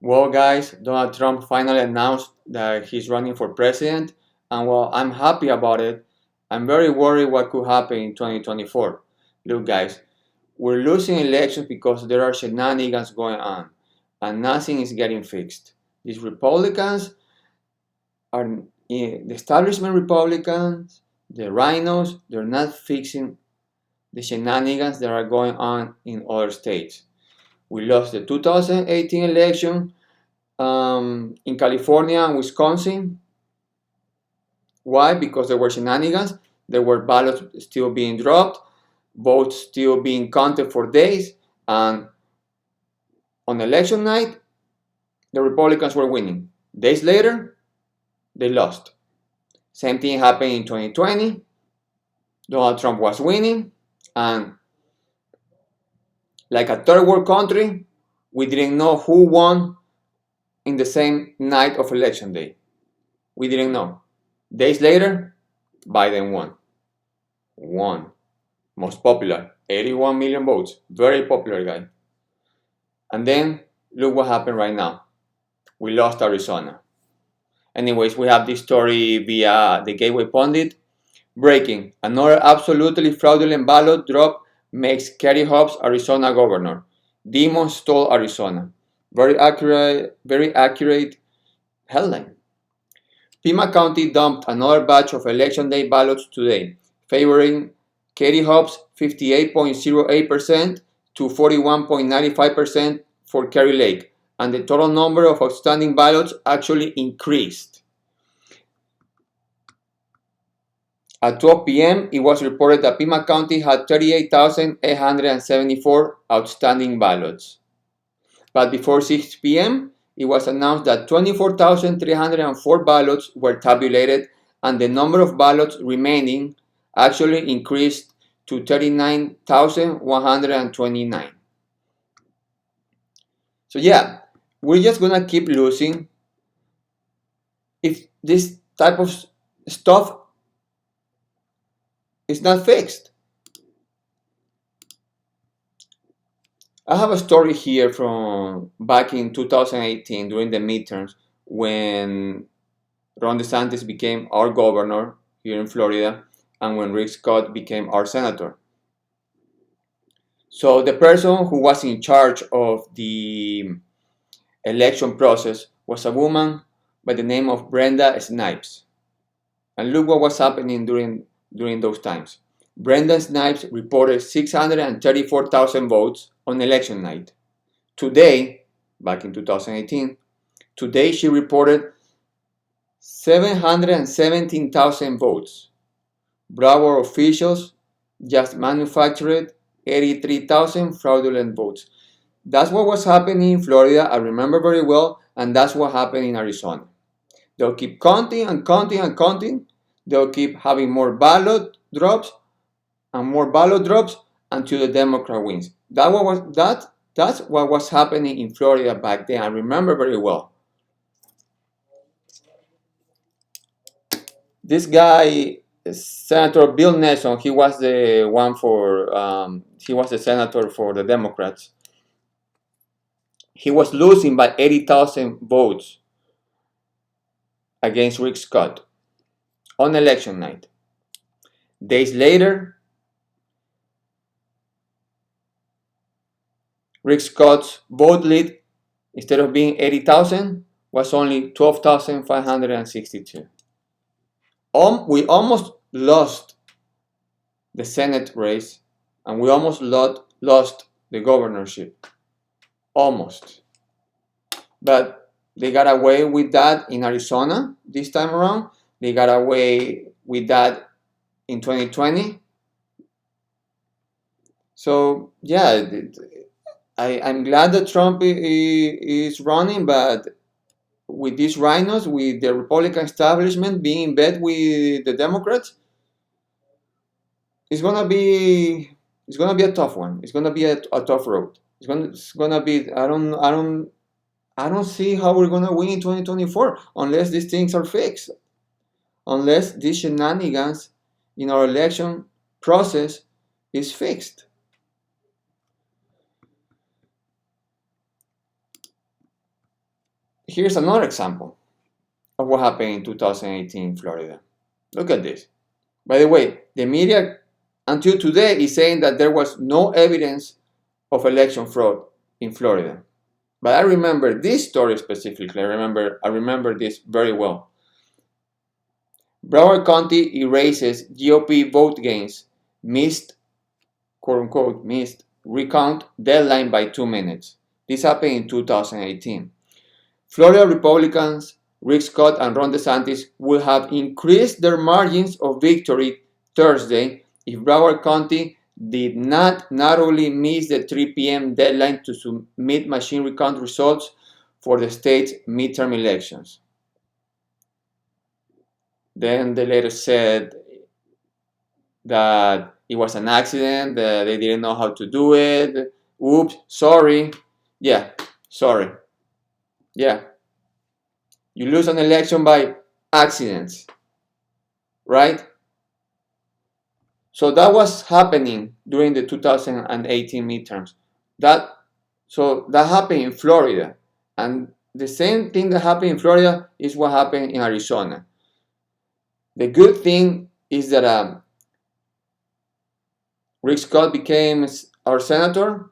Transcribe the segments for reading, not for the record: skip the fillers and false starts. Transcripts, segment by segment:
Well, guys, Donald Trump finally announced that he's running for president, and while I'm happy about it, I'm very worried what could happen in 2024. Look, guys, we're losing elections because there are shenanigans going on, and nothing is getting fixed. These Republicans are the establishment Republicans, the rhinos, they're not fixing the shenanigans that are going on in other states. We lost the 2018 election in California and Wisconsin. Why? Because there were shenanigans. There were ballots still being dropped, votes still being counted for days, and on election night, the Republicans were winning. Days later, they lost. Same thing happened in 2020. Donald Trump was winning, and like a third world country, we didn't know who won in the same night of election day. We didn't know. Days later, Biden won. Won. Most popular. 81 million votes. Very popular guy. And then look what happened right now. We lost Arizona. Anyways, we have this story via the Gateway Pundit. Breaking. Another absolutely fraudulent ballot drop makes Katie Hobbs Arizona governor. Demons stole Arizona. Very accurate headline. Pima County dumped another batch of election day ballots today, favoring Katie Hobbs 58.08% to 41.95% for Kari Lake, and the total number of outstanding ballots actually increased. At 12 p.m., it was reported that Pima County had 38,874 outstanding ballots. But before 6 p.m., it was announced that 24,304 ballots were tabulated, and the number of ballots remaining actually increased to 39,129. So yeah, we're just gonna keep losing if this type of stuff is not fixed. I have a story here from back in 2018 during the midterms when Ron DeSantis became our governor here in Florida and when Rick Scott became our senator. So the person who was in charge of the election process was a woman by the name of Brenda Snipes. And look what was happening during those times. Brenda Snipes reported 634,000 votes on election night. Today, back in 2018, today she reported 717,000 votes. Broward officials just manufactured 83,000 fraudulent votes. That's what was happening in Florida, I remember very well, and that's what happened in Arizona. They'll keep counting and counting and counting. They'll keep having more ballot drops and more ballot drops until the Democrat wins. That's what was happening in Florida back then. I remember very well. This guy, Senator Bill Nelson, he was the senator for the Democrats. He was losing by 80,000 votes against Rick Scott on election night. Days later, Rick Scott's vote lead, instead of being 80,000, was only 12,562. We almost lost the Senate race, and we almost lost the governorship. Almost. But they got away with that in Arizona this time around. They got away with that in 2020. So, yeah, I'm glad that Trump is running, but with these rhinos, with the Republican establishment being in bed with the Democrats, it's gonna be a tough one. It's gonna be a tough road. It's gonna be. I don't see how we're gonna win in 2024 unless these things are fixed. Unless these shenanigans in our election process is fixed. here's another example of what happened in 2018 in Florida. Look at this. By the way, the media until today is saying that there was no evidence of election fraud in Florida. But I remember this story specifically. I remember this very well. Broward County erases GOP vote gains, missed, quote unquote, missed recount deadline by 2 minutes. This happened in 2018. Florida Republicans Rick Scott and Ron DeSantis would have increased their margins of victory Thursday if Broward County did not narrowly miss the 3 p.m. deadline to submit machine recount results for the state's midterm elections. Then they later said that it was an accident, that they didn't know how to do it. Oops, sorry. Yeah, sorry. Yeah. You lose an election by accidents, right? So that was happening during the 2018 midterms. So that happened in Florida. And the same thing that happened in Florida is what happened in Arizona. The good thing is that Rick Scott became our senator,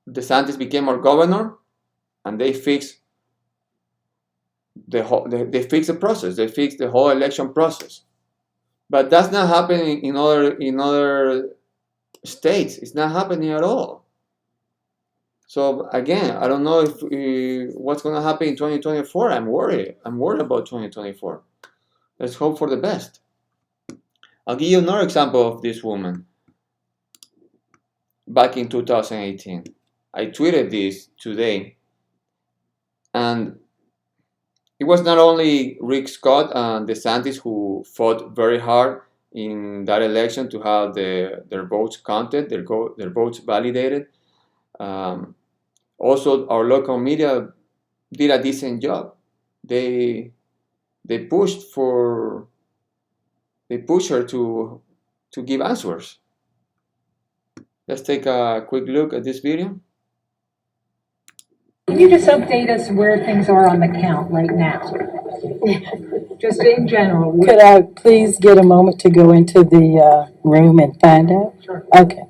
DeSantis became our governor, and they fixed they fixed the process. They fixed the whole election process. But that's not happening in other states. It's not happening at all. So again, I don't know if what's going to happen in 2024. I'm worried. I'm worried about 2024. Let's hope for the best. I'll give you another example of this woman. Back in 2018, I tweeted this today, and it was not only Rick Scott and DeSantis who fought very hard in that election to have their votes counted, their votes validated. Also, our local media did a decent job. They pushed her to give answers. Let's take a quick look at this video. Can you just update us where things are on the count right now? Just in general. Could I please get a moment to go into the room and find out? Sure. Okay.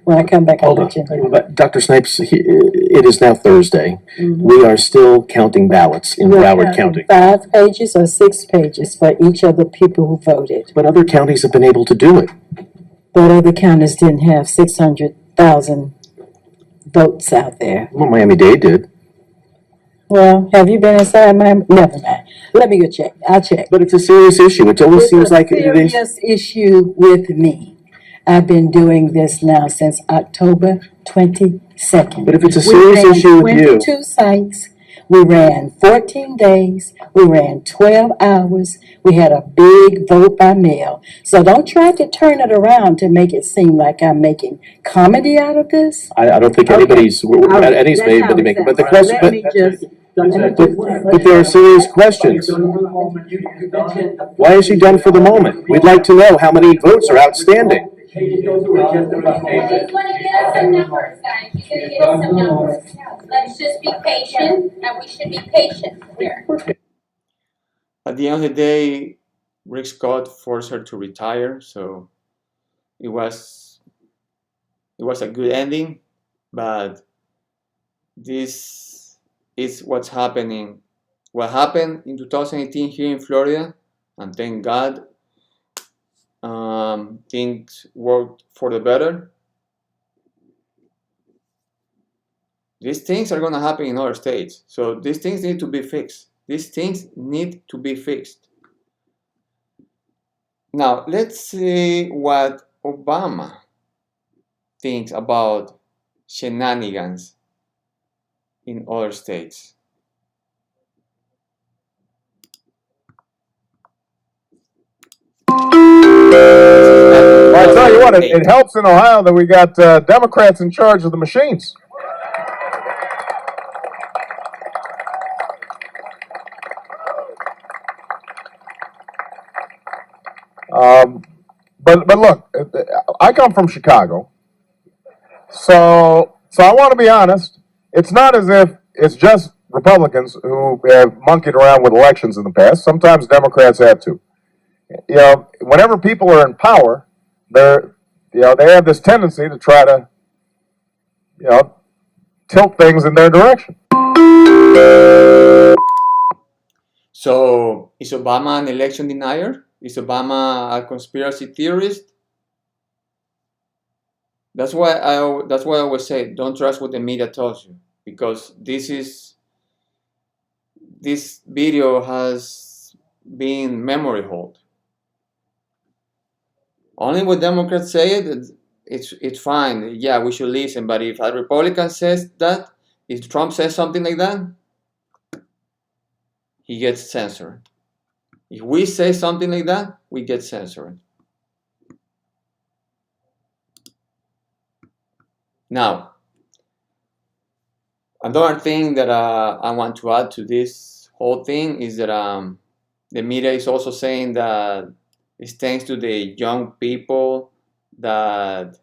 When I come back, I'll let you know. But Dr. Snipes, it is now Thursday. Mhm. We are still counting ballots in We're Broward counting County. 5 pages or 6 pages for each of the people who voted. But other counties have been able to do it. But other counties didn't have 600,000 votes out there. Well, Miami-Dade did. Well, have you been inside Miami? Never mind. Let me go check. I'll check. But it's a serious issue. It always seems like it is. It's a serious issue with me. I've been doing this now since October 22nd. But if it's a serious issue with you. We ran 22 sites. We ran 14 days. We ran 12 hours. We had a big vote by mail. So don't try to turn it around to make it seem like I'm making comedy out of this. I don't think anybody's anybody making. But the question. Let me just. But there are serious questions. Why is she done for the moment? We'd like to know how many votes are outstanding. He's going to get us some numbers, guys. He's going to get us some numbers. Let's just be patient, and we should be patient here. At the end of the day, Rick Scott forced her to retire, so it was a good ending. But this is what's happening. What happened in 2018 here in Florida, and thank God things worked for the better. These things are going to happen in other states. So these things need to be fixed. These things need to be fixed. Now, let's see what Obama thinks about shenanigans in other states. Well, I tell you what, it helps in Ohio that we got Democrats in charge of the machines. But look, I come from Chicago, so I want to be honest. It's not as if it's just Republicans who have monkeyed around with elections in the past. Sometimes Democrats have to. You know, whenever people are in power, they have this tendency to try to, tilt things in their direction. So, is Obama an election denier? Is Obama a conspiracy theorist? That's why I always say, don't trust what the media tells you, because this video has been memory hold. Only when Democrats say it's fine. Yeah, we should listen. But if a Republican says that, if Trump says something like that, he gets censored. If we say something like that, we get censored. Now, another thing that I want to add to this whole thing is that the media is also saying that it's thanks to the young people that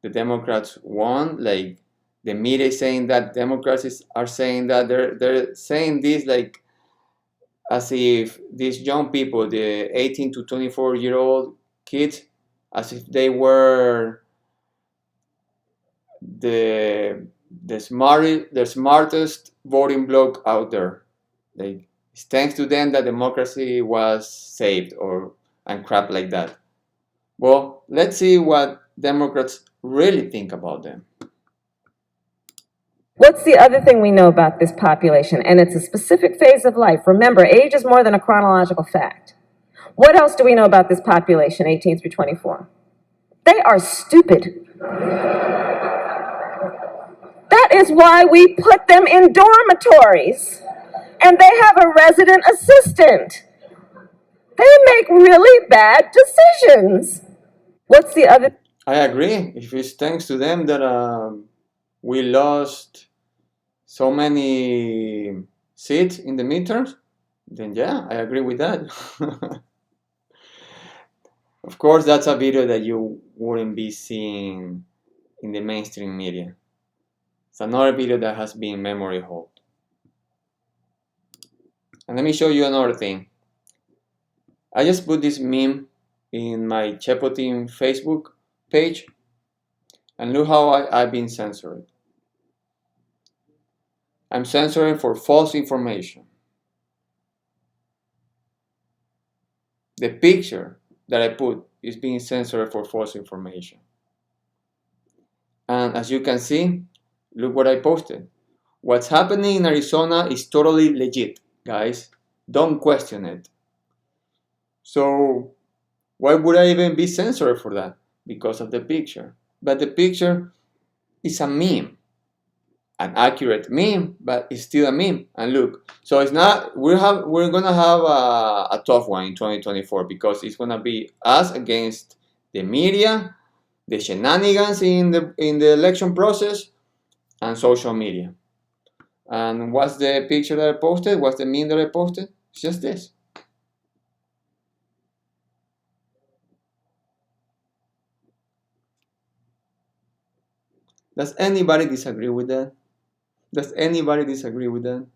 the Democrats won. Like, the media is saying that Democrats are saying that they're saying this like as if these young people, the 18 to 24-year-old kids, as if they were the smartest voting bloc out there. Like, it's thanks to them that democracy was saved, and crap like that. Well, let's see what Democrats really think about them. What's the other thing we know about this population? And it's a specific phase of life. Remember, age is more than a chronological fact. What else do we know about this population, 18 through 24? They are stupid. That is why we put them in dormitories. And they have a resident assistant. They make really bad decisions. What's the other? I agree. If it's thanks to them that we lost so many seats in the midterms, then yeah, I agree with that. Of course, that's a video that you wouldn't be seeing in the mainstream media. It's another video that has been memory hold. And let me show you another thing. I just put this meme in my Chepo Team Facebook page, and look how I've been censored. I'm censoring for false information. The picture that I put is being censored for false information. And as you can see, look what I posted. What's happening in Arizona is totally legit, guys. Don't question it. So why would I even be censored for that? Because of the picture. But the picture is a meme. An accurate meme, but it's still a meme. And look, so it's not, we're gonna have a tough one in 2024, because it's gonna be us against the media, the shenanigans in the election process, and social media. And what's the picture that I posted? What's the meme that I posted? It's just this. Does anybody disagree with that? Does anybody disagree with that?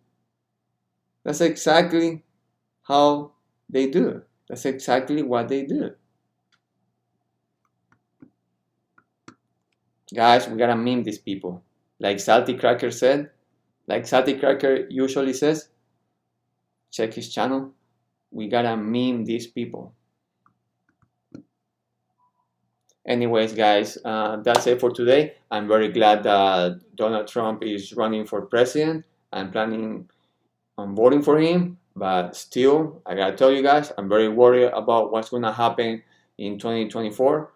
That's exactly how they do. That's exactly what they do. Guys, we gotta meme these people. Like Salty Cracker said, like Salty Cracker usually says, check his channel, we gotta meme these people. Anyways, guys, that's it for today. I'm very glad that Donald Trump is running for president. I'm planning on voting for him, but still, I gotta tell you guys, I'm very worried about what's gonna happen in 2024.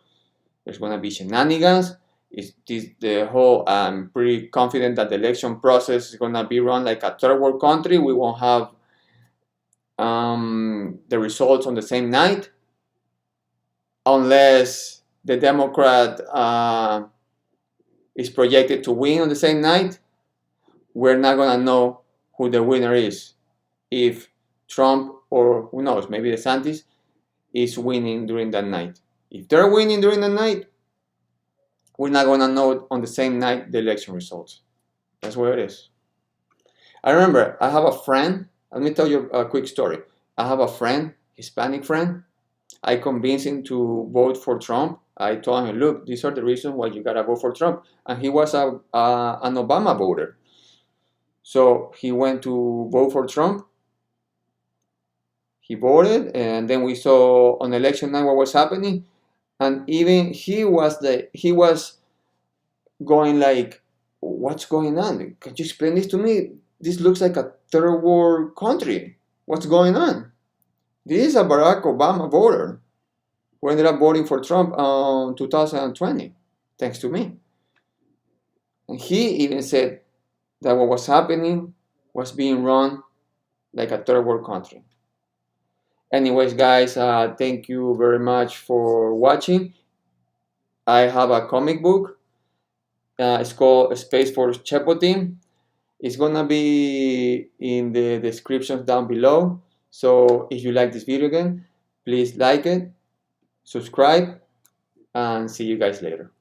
There's gonna be shenanigans. I'm pretty confident that the election process is gonna be run like a third world country. We won't have the results on the same night, unless the Democrat is projected to win on the same night. We're not gonna know who the winner is if Trump, or who knows, maybe DeSantis is winning during that night. If they're winning during the night, we're not gonna know on the same night the election results. That's where it is. I remember I have a friend. Let me tell you a quick story. I have a friend, Hispanic friend. I convinced him to vote for Trump. I told him, look, these are the reasons why you gotta vote for Trump. And he was an Obama voter. So he went to vote for Trump. He voted, and then we saw on election night what was happening. And even he was going like, what's going on? Can you explain this to me? This looks like a third world country. What's going on? This is a Barack Obama voter who ended up voting for Trump in 2020, thanks to me. And he even said that what was happening was being run like a third world country. Anyways, guys, thank you very much for watching. I have a comic book. It's called Space Force Chepo Team. It's gonna be in the descriptions down below. So if you like this video again, please like it, subscribe, and see you guys later.